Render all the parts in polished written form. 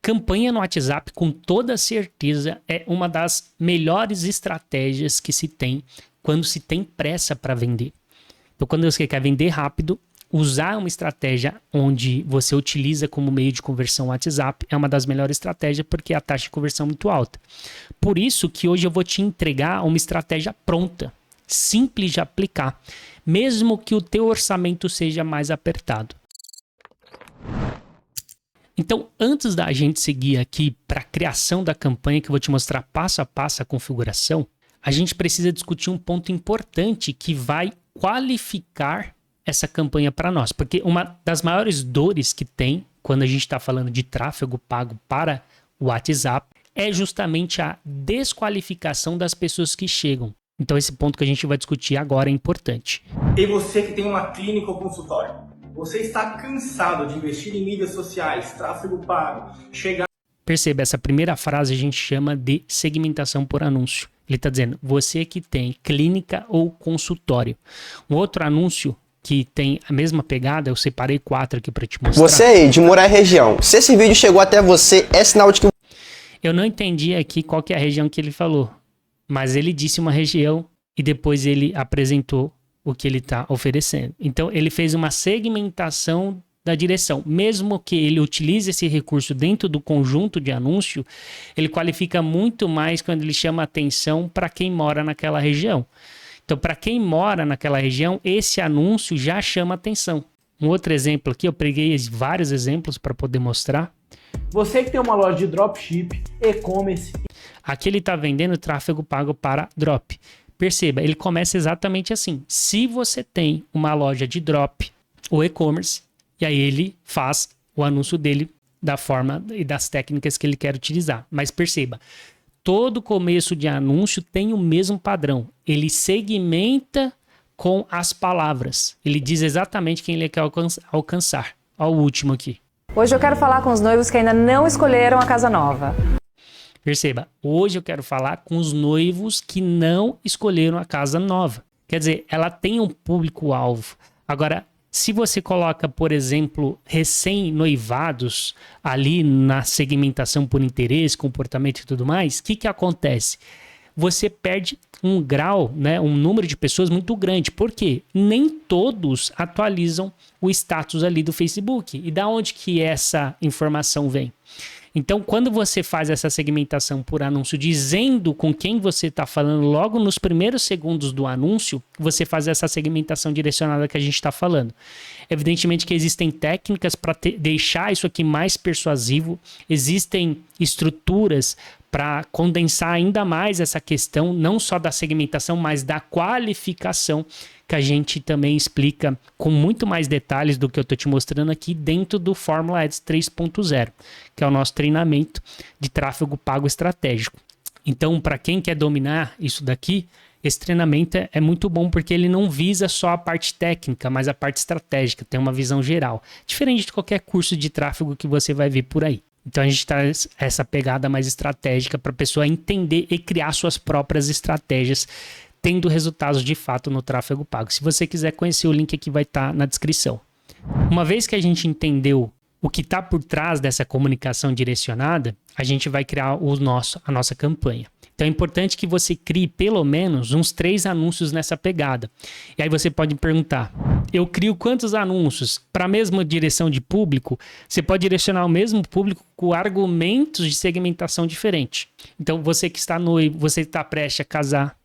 Campanha no WhatsApp, com toda certeza, é uma das melhores estratégias que se tem quando se tem pressa para vender. Então, quando você quer vender rápido, usar uma estratégia onde você utiliza como meio de conversão o WhatsApp é uma das melhores estratégias porque a taxa de conversão é muito alta. Por isso que hoje eu vou te entregar uma estratégia pronta, simples de aplicar, mesmo que o teu orçamento seja mais apertado. Então, antes da gente seguir aqui para a criação da campanha, que eu vou te mostrar passo a passo a configuração, a gente precisa discutir um ponto importante que vai qualificar essa campanha para nós. Porque uma das maiores dores que tem quando a gente está falando de tráfego pago para o WhatsApp é justamente a desqualificação das pessoas que chegam. Então, esse ponto que a gente vai discutir agora é importante. E você que tem uma clínica ou consultório? Você está cansado de investir em mídias sociais, tráfego pago, chegar... Perceba, essa primeira frase a gente chama de segmentação por anúncio. Ele está dizendo, você que tem clínica ou consultório. Um outro anúncio que tem a mesma pegada, eu separei 4 aqui para te mostrar. Você aí, de Morar região, se esse vídeo chegou até você, é sinal de que... Eu não entendi aqui qual que é a região que ele falou, mas ele disse uma região e depois ele apresentou o que ele está oferecendo. Então, ele fez uma segmentação da direção. Mesmo que ele utilize esse recurso dentro do conjunto de anúncio, ele qualifica muito mais quando ele chama atenção para quem mora naquela região. Então, para quem mora naquela região, esse anúncio já chama atenção. Um outro exemplo aqui, eu peguei vários exemplos para poder mostrar. Você que tem uma loja de dropship, e-commerce... Aqui ele está vendendo tráfego pago para drop. Perceba, ele começa exatamente assim. Se você tem uma loja de drop ou e-commerce, e aí ele faz o anúncio dele da forma e das técnicas que ele quer utilizar. Mas perceba, todo começo de anúncio tem o mesmo padrão. Ele segmenta com as palavras. Ele diz exatamente quem ele quer alcançar. Olha o último aqui. Hoje eu quero falar com os noivos que ainda não escolheram a casa nova. Perceba, hoje eu quero falar com os noivos que não escolheram a casa nova. Quer dizer, ela tem um público-alvo. Agora, se você coloca, por exemplo, recém-noivados ali na segmentação por interesse, comportamento e tudo mais, o que acontece? Você perde um grau, né, um número de pessoas muito grande. Por quê? Nem todos atualizam o status ali do Facebook. E da onde que essa informação vem? Então, quando você faz essa segmentação por anúncio, dizendo com quem você está falando logo nos primeiros segundos do anúncio, você faz essa segmentação direcionada que a gente está falando. Evidentemente que existem técnicas para deixar isso aqui mais persuasivo, existem estruturas para condensar ainda mais essa questão, não só da segmentação, mas da qualificação, que a gente também explica com muito mais detalhes do que eu estou te mostrando aqui dentro do Fórmula Ads 3.0, que é o nosso treinamento de tráfego pago estratégico. Então, para quem quer dominar isso daqui, esse treinamento é muito bom porque ele não visa só a parte técnica, mas a parte estratégica, tem uma visão geral. Diferente de qualquer curso de tráfego que você vai ver por aí. Então a gente traz essa pegada mais estratégica para a pessoa entender e criar suas próprias estratégias, tendo resultados de fato no tráfego pago. Se você quiser conhecer, o link aqui vai estar na descrição. Uma vez que a gente entendeu o que está por trás dessa comunicação direcionada, a gente vai criar a nossa campanha. Então é importante que você crie pelo menos uns 3 anúncios nessa pegada. E aí você pode me perguntar, eu crio quantos anúncios? Para a mesma direção de público, você pode direcionar o mesmo público com argumentos de segmentação diferente. Então você que está noivo, você que está prestes a casar,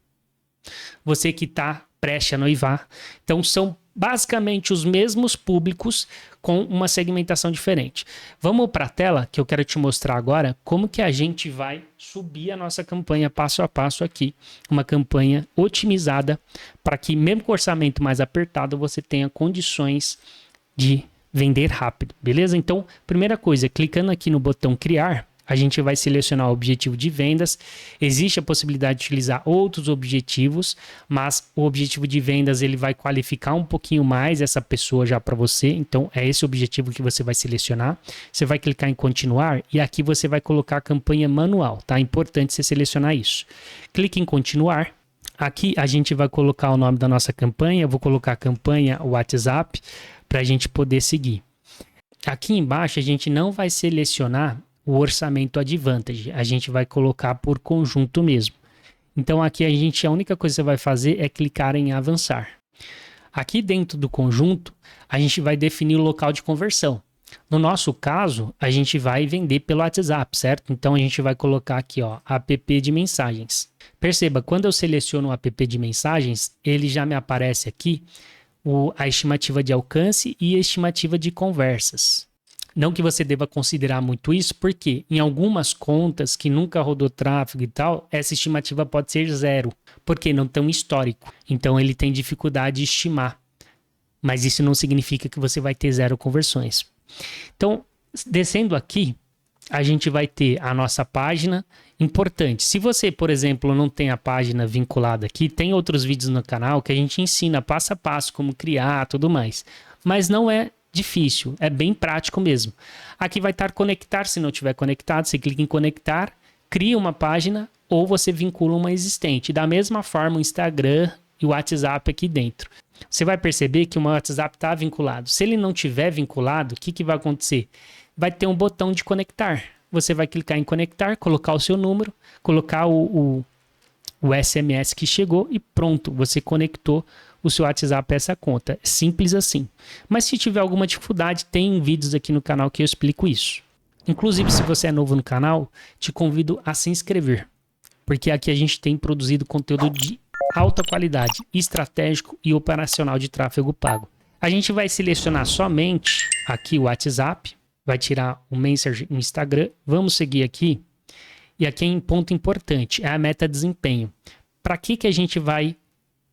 você que está prestes a noivar. Então são basicamente os mesmos públicos com uma segmentação diferente. Vamos para a tela que eu quero te mostrar agora como que a gente vai subir a nossa campanha passo a passo aqui. Uma campanha otimizada para que mesmo com orçamento mais apertado você tenha condições de vender rápido, beleza? Então, primeira coisa, clicando aqui no botão criar, a gente vai selecionar o objetivo de vendas. Existe a possibilidade de utilizar outros objetivos, mas o objetivo de vendas ele vai qualificar um pouquinho mais essa pessoa já para você. Então, é esse o objetivo que você vai selecionar. Você vai clicar em continuar e aqui você vai colocar a campanha manual, tá? É importante você selecionar isso. Clique em continuar. Aqui a gente vai colocar o nome da nossa campanha. Eu vou colocar a campanha WhatsApp para a gente poder seguir. Aqui embaixo a gente não vai selecionar o orçamento Advantage. A gente vai colocar por conjunto mesmo. Então aqui a única coisa que você vai fazer é clicar em avançar. Aqui dentro do conjunto, a gente vai definir o local de conversão. No nosso caso, a gente vai vender pelo WhatsApp, certo? Então a gente vai colocar aqui, ó, app de mensagens. Perceba, quando eu seleciono o app de mensagens, ele já me aparece aqui a estimativa de alcance e a estimativa de conversas. Não que você deva considerar muito isso, porque em algumas contas que nunca rodou tráfego e tal, essa estimativa pode ser 0, porque não tem um histórico. Então ele tem dificuldade de estimar. Mas isso não significa que você vai ter 0 conversões. Então, descendo aqui, a gente vai ter a nossa página. Importante, se você, por exemplo, não tem a página vinculada aqui, tem outros vídeos no canal que a gente ensina passo a passo como criar, tudo mais. Mas não é difícil, é bem prático mesmo. Aqui vai estar conectar, se não tiver conectado, você clica em conectar, cria uma página ou você vincula uma existente. Da mesma forma o Instagram e o WhatsApp aqui dentro. Você vai perceber que o meu WhatsApp está vinculado. Se ele não tiver vinculado, o que vai acontecer? Vai ter um botão de conectar. Você vai clicar em conectar, colocar o seu número, colocar o SMS que chegou e pronto, você conectou o seu WhatsApp a essa conta. Simples assim. Mas se tiver alguma dificuldade, tem vídeos aqui no canal que eu explico isso. Inclusive, se você é novo no canal, te convido a se inscrever, porque aqui a gente tem produzido conteúdo de alta qualidade, estratégico e operacional de tráfego pago. A gente vai selecionar somente aqui o WhatsApp, vai tirar o Messenger e o Instagram. Vamos seguir aqui. E aqui é um ponto importante, é a meta desempenho. Para que a gente vai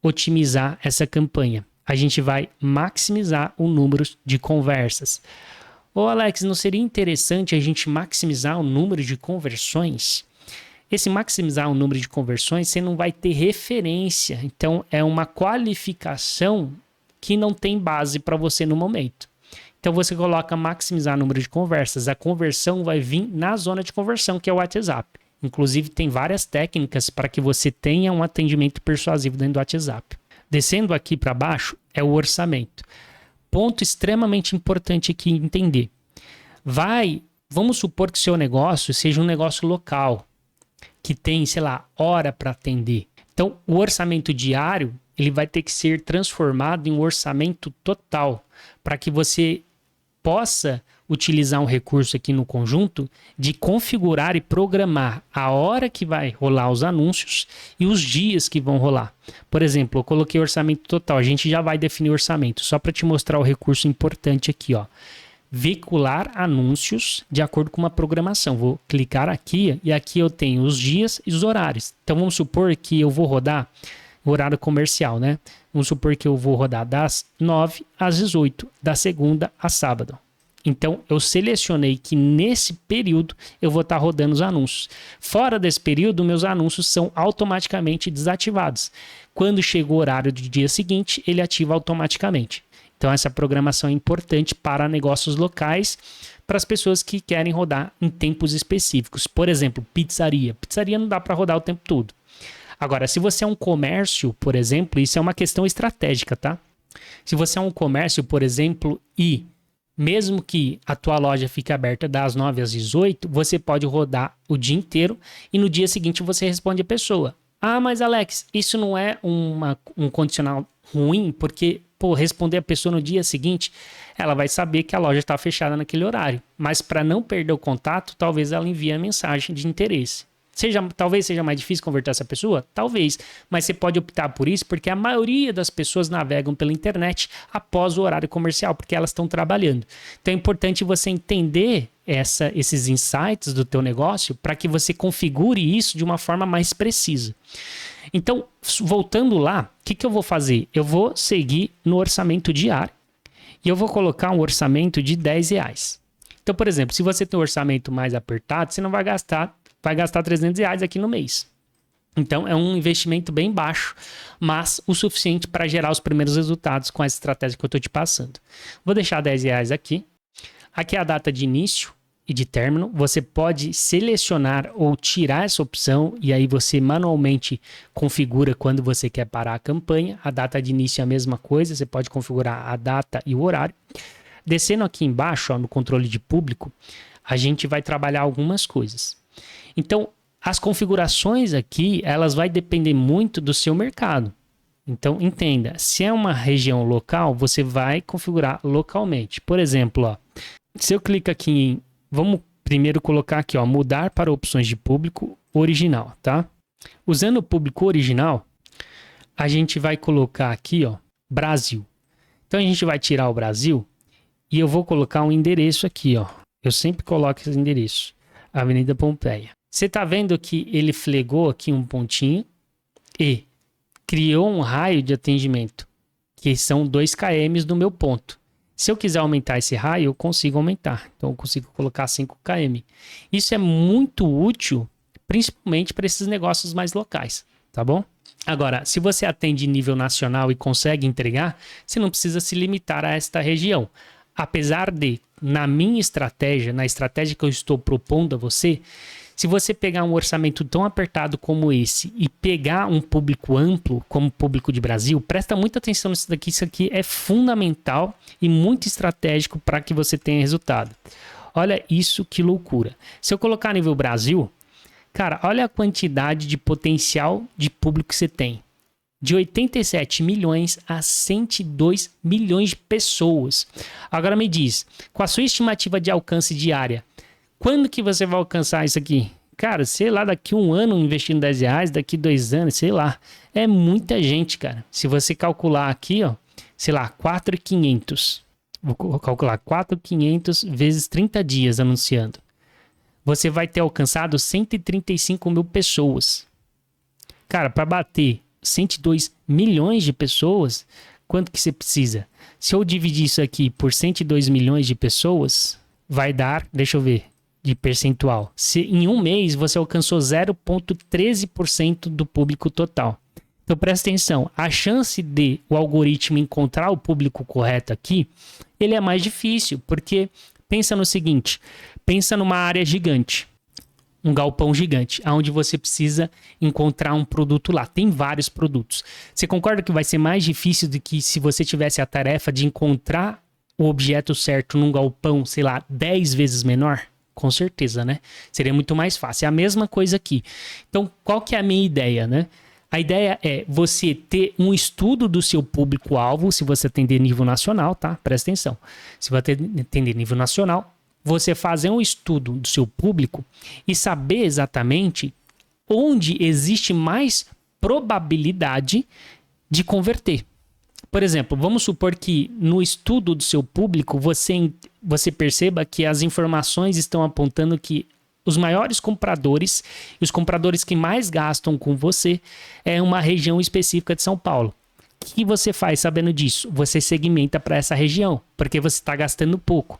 otimizar essa campanha? A gente vai maximizar o número de conversas. Ô Alex, não seria interessante a gente maximizar o número de conversões? Esse maximizar o número de conversões, você não vai ter referência. Então, é uma qualificação que não tem base para você no momento. Então, você coloca maximizar o número de conversas. A conversão vai vir na zona de conversão, que é o WhatsApp. Inclusive, tem várias técnicas para que você tenha um atendimento persuasivo dentro do WhatsApp. Descendo aqui para baixo, é o orçamento. Ponto extremamente importante aqui entender. Vamos supor que o seu negócio seja um negócio local, que tem, sei lá, hora para atender. Então, o orçamento diário, ele vai ter que ser transformado em um orçamento total, para que você possa utilizar um recurso aqui no conjunto de configurar e programar a hora que vai rolar os anúncios e os dias que vão rolar. Por exemplo, eu coloquei orçamento total, a gente já vai definir orçamento, só para te mostrar o recurso importante aqui, ó. Veicular anúncios de acordo com uma programação. Vou clicar aqui e aqui eu tenho os dias e os horários. Então vamos supor que eu vou rodar o horário comercial, né? Vamos supor que eu vou rodar das 9 às 18, da segunda a sábado. Então eu selecionei que nesse período eu vou estar rodando os anúncios. Fora desse período, meus anúncios são automaticamente desativados. Quando chega o horário do dia seguinte, ele ativa automaticamente. Então essa programação é importante para negócios locais, para as pessoas que querem rodar em tempos específicos. Por exemplo, pizzaria. Pizzaria não dá para rodar o tempo todo. Agora, se você é um comércio, por exemplo, isso é uma questão estratégica, tá? Se você é um comércio, por exemplo, e mesmo que a tua loja fique aberta das 9 às 18, você pode rodar o dia inteiro e no dia seguinte você responde a pessoa. Ah, mas Alex, isso não é um condicional ruim, porque responder a pessoa no dia seguinte, ela vai saber que a loja está fechada naquele horário. Mas para não perder o contato, talvez ela envie a mensagem de interesse. Talvez seja mais difícil converter essa pessoa? Talvez. Mas você pode optar por isso porque a maioria das pessoas navegam pela internet após o horário comercial, porque elas estão trabalhando. Então é importante você entender esses insights do teu negócio para que você configure isso de uma forma mais precisa. Então, voltando lá, o que eu vou fazer? Eu vou seguir no orçamento diário e eu vou colocar um orçamento de R$10. Então, por exemplo, se você tem um orçamento mais apertado, você não vai gastar R$300 aqui no mês. Então, é um investimento bem baixo, mas o suficiente para gerar os primeiros resultados com essa estratégia que eu estou te passando. Vou deixar R$10 aqui. Aqui é a data de início e de término. Você pode selecionar ou tirar essa opção e aí você manualmente configura quando você quer parar a campanha. A data de início é a mesma coisa, você pode configurar a data e o horário. Descendo aqui embaixo, ó, no controle de público, a gente vai trabalhar algumas coisas. Então, as configurações aqui, elas vão depender muito do seu mercado. Então, entenda, se é uma região local, você vai configurar localmente. Por exemplo, ó, se eu clico aqui em... Vamos primeiro colocar aqui, ó, mudar para opções de público original, tá? Usando o público original, a gente vai colocar aqui, ó, Brasil. Então, a gente vai tirar o Brasil e eu vou colocar um endereço aqui, ó. Eu sempre coloco esse endereço. Avenida Pompeia. Você tá vendo que ele flegou aqui um pontinho e criou um raio de atendimento, que são 2 km do meu ponto. Se eu quiser aumentar esse raio, eu consigo aumentar. Então, eu consigo colocar 5 km. Isso é muito útil, principalmente para esses negócios mais locais, tá bom? Agora, se você atende nível nacional e consegue entregar, você não precisa se limitar a esta região. Apesar de, na minha estratégia, na estratégia que eu estou propondo a você, se você pegar um orçamento tão apertado como esse e pegar um público amplo, como o público de Brasil, presta muita atenção nisso daqui. Isso aqui é fundamental e muito estratégico para que você tenha resultado. Olha isso, que loucura. Se eu colocar nível Brasil, cara, olha a quantidade de potencial de público que você tem. De 87 milhões a 102 milhões de pessoas. Agora me diz, com a sua estimativa de alcance diária, quando que você vai alcançar isso aqui? Cara, sei lá, daqui 1 ano investindo R$10, daqui 2 anos, sei lá. É muita gente, cara. Se você calcular aqui, ó, sei lá, 4.500. Vou calcular 4.500 vezes 30 dias anunciando. Você vai ter alcançado 135 mil pessoas. Cara, para bater 102 milhões de pessoas, quanto que você precisa? Se eu dividir isso aqui por 102 milhões de pessoas, vai dar, deixa eu ver, de percentual. Se em 1 mês você alcançou 0,13% do público total. Então presta atenção, a chance de o algoritmo encontrar o público correto aqui, ele é mais difícil, porque pensa no seguinte, pensa numa área gigante, um galpão gigante, onde você precisa encontrar um produto lá. Tem vários produtos. Você concorda que vai ser mais difícil do que se você tivesse a tarefa de encontrar o objeto certo num galpão, sei lá, 10 vezes menor? Com certeza, né? Seria muito mais fácil. É a mesma coisa aqui. Então, qual que é a minha ideia, né? A ideia é você ter um estudo do seu público-alvo, se você atender nível nacional, tá? Presta atenção. Se você atender nível nacional, você fazer um estudo do seu público e saber exatamente onde existe mais probabilidade de converter. Por exemplo, vamos supor que no estudo do seu público você perceba que as informações estão apontando que os maiores compradores e os compradores que mais gastam com você é uma região específica de São Paulo. O que você faz sabendo disso? Você segmenta para essa região, porque você está gastando pouco.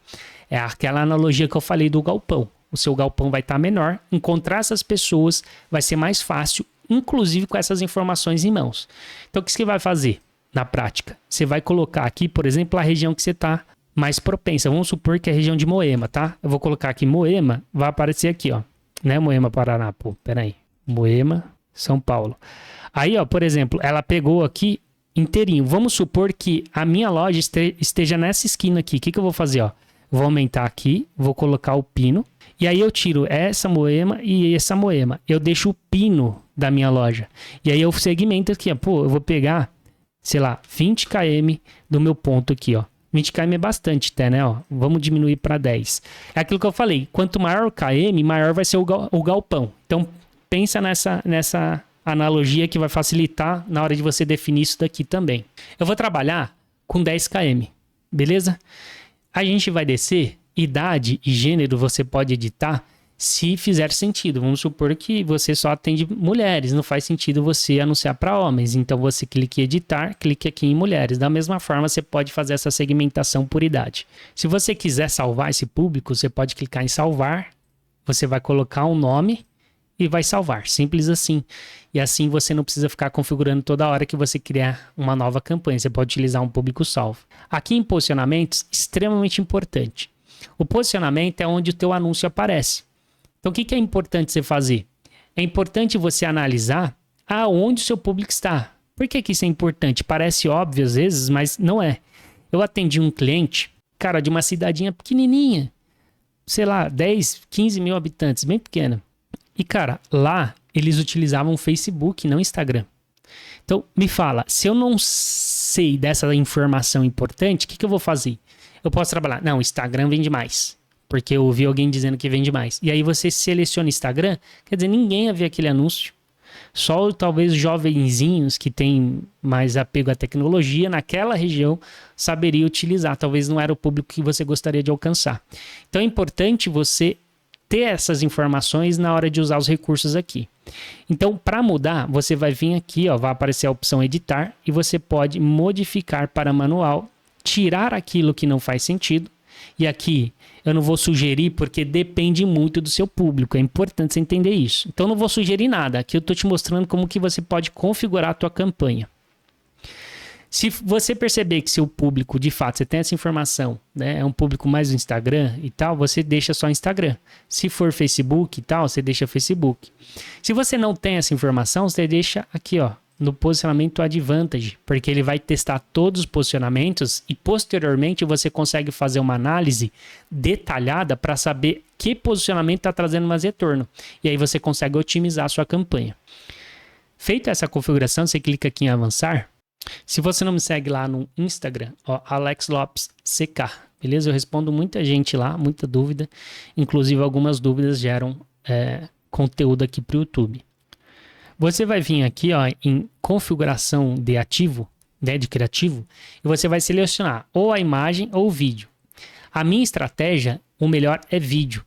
É aquela analogia que eu falei do galpão. O seu galpão vai estar menor, encontrar essas pessoas vai ser mais fácil, inclusive com essas informações em mãos. Então, o que você vai fazer na prática? Você vai colocar aqui, por exemplo, a região que você está mais propensa. Vamos supor que é a região de Moema, tá? Eu vou colocar aqui Moema, vai aparecer aqui, ó. Né, Moema, Paraná, pô, peraí. Moema, São Paulo. Aí, ó, por exemplo, ela pegou aqui inteirinho. Vamos supor que a minha loja esteja nessa esquina aqui. O que eu vou fazer, ó? Vou aumentar aqui, vou colocar o pino. E aí eu tiro essa Moema e essa Moema. Eu deixo o pino da minha loja. E aí eu segmento aqui, ó. Pô, eu vou pegar, sei lá, 20 km do meu ponto aqui, ó. 20 km é bastante até, né? Ó, vamos diminuir para 10. É aquilo que eu falei. Quanto maior o km, maior vai ser o galpão. Então, pensa nessa analogia que vai facilitar na hora de você definir isso daqui também. Eu vou trabalhar com 10 km, beleza? A gente vai descer, idade e gênero você pode editar se fizer sentido. Vamos supor que você só atende mulheres, não faz sentido você anunciar para homens. Então você clica em editar, clique aqui em mulheres. Da mesma forma, você pode fazer essa segmentação por idade. Se você quiser salvar esse público, você pode clicar em salvar, você vai colocar um nome e vai salvar, simples assim. E assim você não precisa ficar configurando toda hora que você criar uma nova campanha, você pode utilizar um público salvo. Aqui em posicionamentos, extremamente importante. O posicionamento é onde o teu anúncio aparece. Então o que é importante você fazer? É importante você analisar aonde o seu público está. Por que isso é importante? Parece óbvio às vezes, mas não é. Eu atendi um cliente, cara, de uma cidadinha pequenininha. sei lá, 10, 15 mil habitantes, bem pequena. E, cara, lá eles utilizavam o Facebook, não Instagram. Então, me fala, se eu não sei dessa informação importante, o que eu vou fazer? Eu posso trabalhar, não, Instagram vende mais, porque eu ouvi alguém dizendo que vende mais. E aí você seleciona Instagram, quer dizer, ninguém ia ver aquele anúncio. Só talvez jovenzinhos que têm mais apego à tecnologia naquela região saberia utilizar. Talvez não era o público que você gostaria de alcançar. Então é importante você ter essas informações na hora de usar os recursos aqui. Então, para mudar, você vai vir aqui, ó, vai aparecer a opção editar e você pode modificar para manual, tirar aquilo que não faz sentido. E aqui eu não vou sugerir porque depende muito do seu público. É importante você entender isso. Então, eu não vou sugerir nada. Aqui eu estou te mostrando como que você pode configurar a tua campanha. Se você perceber que seu público, de fato, você tem essa informação, né, é um público mais do Instagram e tal, você deixa só Instagram. Se for Facebook e tal, você deixa Facebook. Se você não tem essa informação, você deixa aqui, ó, no posicionamento Advantage, porque ele vai testar todos os posicionamentos e posteriormente você consegue fazer uma análise detalhada para saber que posicionamento está trazendo mais retorno. E aí você consegue otimizar a sua campanha. Feita essa configuração, você clica aqui em avançar. Se você não me segue lá no Instagram, ó, Alex Lopes CK, beleza? Eu respondo muita gente lá, muita dúvida. Inclusive algumas dúvidas geram conteúdo aqui para o YouTube. Você vai vir aqui, ó, em configuração de ativo, né, de criativo, e você vai selecionar ou a imagem ou o vídeo. A minha estratégia, o melhor é vídeo.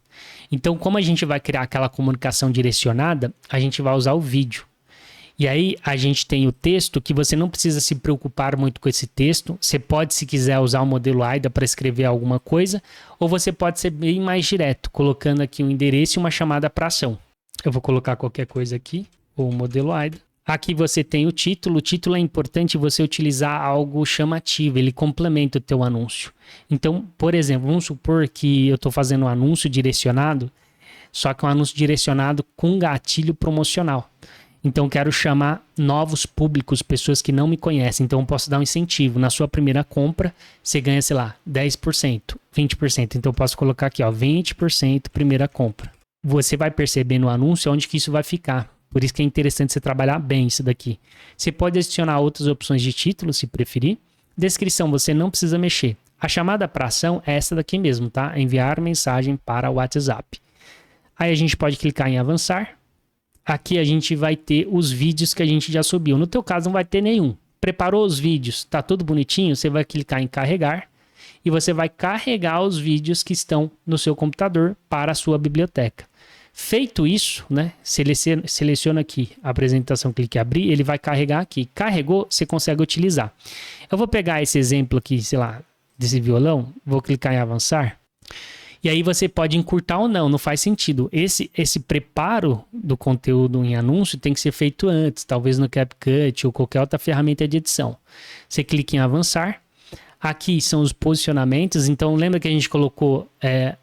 Então, como a gente vai criar aquela comunicação direcionada, a gente vai usar o vídeo. E aí a gente tem o texto que você não precisa se preocupar muito com esse texto. Você pode, se quiser, usar o modelo AIDA para escrever alguma coisa, ou você pode ser bem mais direto, colocando aqui um endereço e uma chamada para ação. Eu vou colocar qualquer coisa aqui, ou o modelo AIDA. Aqui você tem o título. O título é importante você utilizar algo chamativo, ele complementa o teu anúncio. Então, por exemplo, vamos supor que eu estou fazendo um anúncio direcionado, só que um anúncio direcionado com gatilho promocional. Então, quero chamar novos públicos, pessoas que não me conhecem. Então, eu posso dar um incentivo. Na sua primeira compra, você ganha, sei lá, 10%, 20%. Então, eu posso colocar aqui, ó, 20% primeira compra. Você vai perceber no anúncio onde que isso vai ficar. Por isso que é interessante você trabalhar bem isso daqui. Você pode adicionar outras opções de título, se preferir. Descrição, você não precisa mexer. A chamada para ação é essa daqui mesmo, tá? Enviar mensagem para o WhatsApp. Aí a gente pode clicar em avançar. Aqui a gente vai ter os vídeos que a gente já subiu. No teu caso não vai ter nenhum. Preparou os vídeos, tá tudo bonitinho, você vai clicar em carregar e você vai carregar os vídeos que estão no seu computador para a sua biblioteca. Feito isso, né? Seleciona aqui a apresentação, clique em abrir, ele vai carregar aqui. Carregou, você consegue utilizar. Eu vou pegar esse exemplo aqui, sei lá, desse violão, vou clicar em avançar. E aí você pode encurtar ou não, não faz sentido. Esse preparo do conteúdo em anúncio tem que ser feito antes, talvez no CapCut ou qualquer outra ferramenta de edição. Você clica em avançar. Aqui são os posicionamentos, então lembra que a gente colocou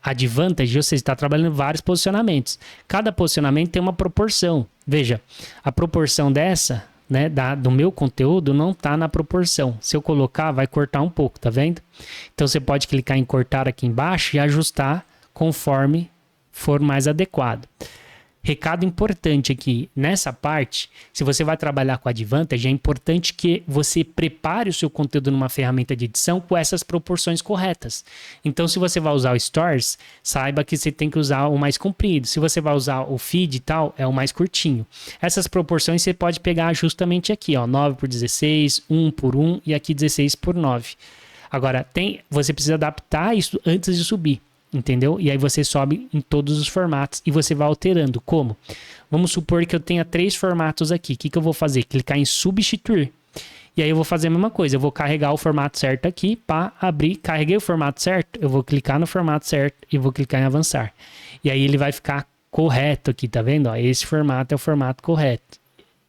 Advantage, ou seja, está trabalhando vários posicionamentos. Cada posicionamento tem uma proporção. Veja, a proporção dessa, né, do meu conteúdo não está na proporção. Se eu colocar, vai cortar um pouco, tá vendo? Então você pode clicar em cortar aqui embaixo e ajustar conforme for mais adequado. Recado importante aqui, nessa parte, se você vai trabalhar com Advantage, é importante que você prepare o seu conteúdo numa ferramenta de edição com essas proporções corretas. Então, se você vai usar o Stories, saiba que você tem que usar o mais comprido. Se você vai usar o Feed e tal, é o mais curtinho. Essas proporções você pode pegar justamente aqui, ó, 9:16, 1:1 e aqui 16:9. Agora, você precisa adaptar isso antes de subir. Entendeu? E aí você sobe em todos os formatos e você vai alterando. Como? Vamos supor que eu tenha 3 formatos aqui. O que eu vou fazer? Clicar em substituir. E aí eu vou fazer a mesma coisa. Eu vou carregar o formato certo aqui para abrir. Carreguei o formato certo, eu vou clicar no formato certo e vou clicar em avançar. E aí ele vai ficar correto aqui, tá vendo? Ó, esse formato é o formato correto.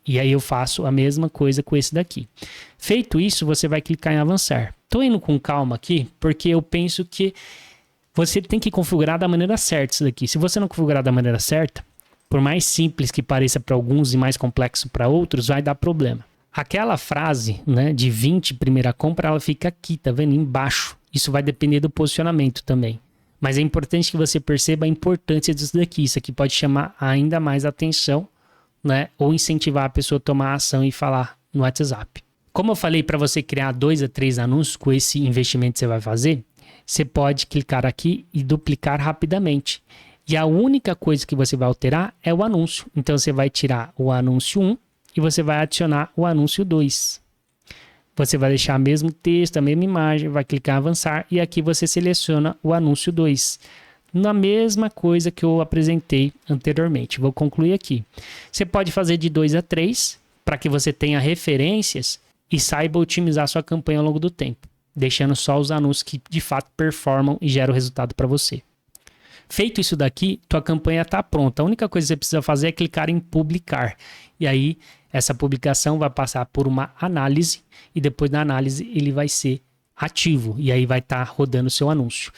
E aí eu faço a mesma coisa com esse daqui. Feito isso, você vai clicar em avançar. Tô indo com calma aqui porque eu penso que você tem que configurar da maneira certa isso daqui. Se você não configurar da maneira certa, por mais simples que pareça para alguns e mais complexo para outros, vai dar problema. Aquela frase, né, de 20 primeira compra, ela fica aqui, tá vendo? Embaixo. Isso vai depender do posicionamento também. Mas é importante que você perceba a importância disso daqui. Isso aqui pode chamar ainda mais atenção, né? Ou incentivar a pessoa a tomar ação e falar no WhatsApp. Como eu falei para você criar 2 a 3 anúncios com esse investimento que você vai fazer, você pode clicar aqui e duplicar rapidamente. E a única coisa que você vai alterar é o anúncio. Então você vai tirar o anúncio 1 e você vai adicionar o anúncio 2. Você vai deixar o mesmo texto, a mesma imagem, vai clicar em avançar e aqui você seleciona o anúncio 2. Na mesma coisa que eu apresentei anteriormente. Vou concluir aqui. Você pode fazer de 2 a 3 para que você tenha referências e saiba otimizar sua campanha ao longo do tempo, deixando só os anúncios que de fato performam e geram resultado para você. Feito isso daqui, tua campanha está pronta. A única coisa que você precisa fazer é clicar em publicar. E aí, essa publicação vai passar por uma análise e depois da análise ele vai ser ativo. E aí vai estar rodando o seu anúncio.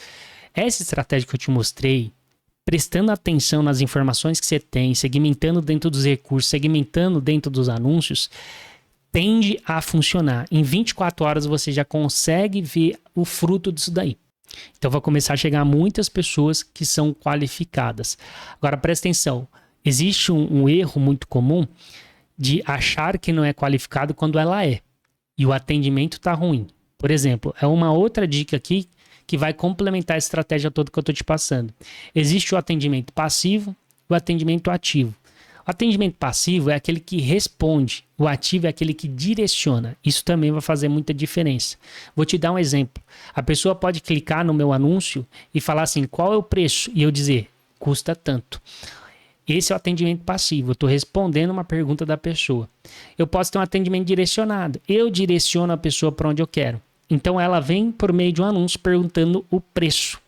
Essa estratégia que eu te mostrei, prestando atenção nas informações que você tem, segmentando dentro dos recursos, segmentando dentro dos anúncios, tende a funcionar. Em 24 horas você já consegue ver o fruto disso daí. Então vai começar a chegar muitas pessoas que são qualificadas. Agora presta atenção, existe um erro muito comum de achar que não é qualificado quando ela é. E o atendimento está ruim. Por exemplo, é uma outra dica aqui que vai complementar a estratégia toda que eu estou te passando. Existe o atendimento passivo e o atendimento ativo. O atendimento passivo é aquele que responde, o ativo é aquele que direciona. Isso também vai fazer muita diferença. Vou te dar um exemplo. A pessoa pode clicar no meu anúncio e falar assim, qual é o preço? E eu dizer, custa tanto. Esse é o atendimento passivo, eu estou respondendo uma pergunta da pessoa. Eu posso ter um atendimento direcionado, eu direciono a pessoa para onde eu quero. Então ela vem por meio de um anúncio perguntando o preço.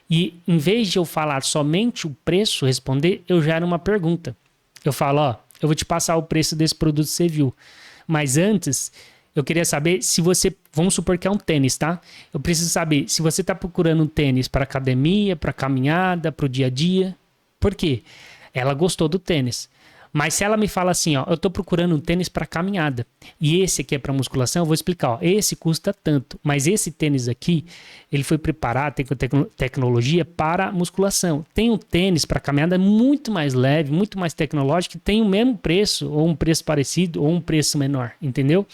E em vez de eu falar somente o preço, responder, eu gero uma pergunta. Eu falo, ó, eu vou te passar o preço desse produto que você viu. Mas antes, eu queria saber se você, vamos supor que é um tênis, tá? Eu preciso saber se você está procurando um tênis para academia, para caminhada, para o dia a dia. Por quê? Ela gostou do tênis. Mas se ela me fala assim, ó, eu tô procurando um tênis para caminhada e esse aqui é para musculação, eu vou explicar, ó, esse custa tanto, mas esse tênis aqui, ele foi preparado, tem tecnologia para musculação. Tem um tênis para caminhada muito mais leve, muito mais tecnológico, que tem o mesmo preço, ou um preço parecido, ou um preço menor, entendeu?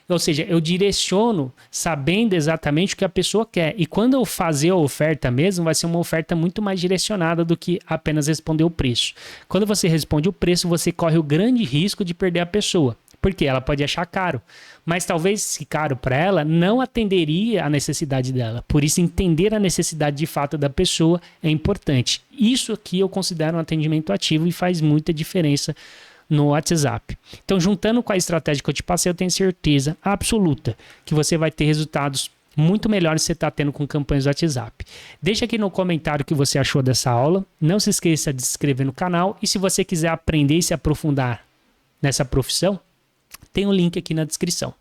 Ou seja, eu direciono sabendo exatamente o que a pessoa quer. E quando eu fazer a oferta mesmo, vai ser uma oferta muito mais direcionada do que apenas responder o preço. Quando você responde o preço, você corre o grande risco de perder a pessoa. Porque ela pode achar caro. Mas talvez esse caro para ela não atenderia a necessidade dela. Por isso, entender a necessidade de fato da pessoa é importante. Isso aqui eu considero um atendimento ativo e faz muita diferença no WhatsApp. Então, juntando com a estratégia que eu te passei, eu tenho certeza absoluta que você vai ter resultados muito melhores que você está tendo com campanhas do WhatsApp. Deixa aqui no comentário o que você achou dessa aula. Não se esqueça de se inscrever no canal. E se você quiser aprender e se aprofundar nessa profissão, tem um link aqui na descrição.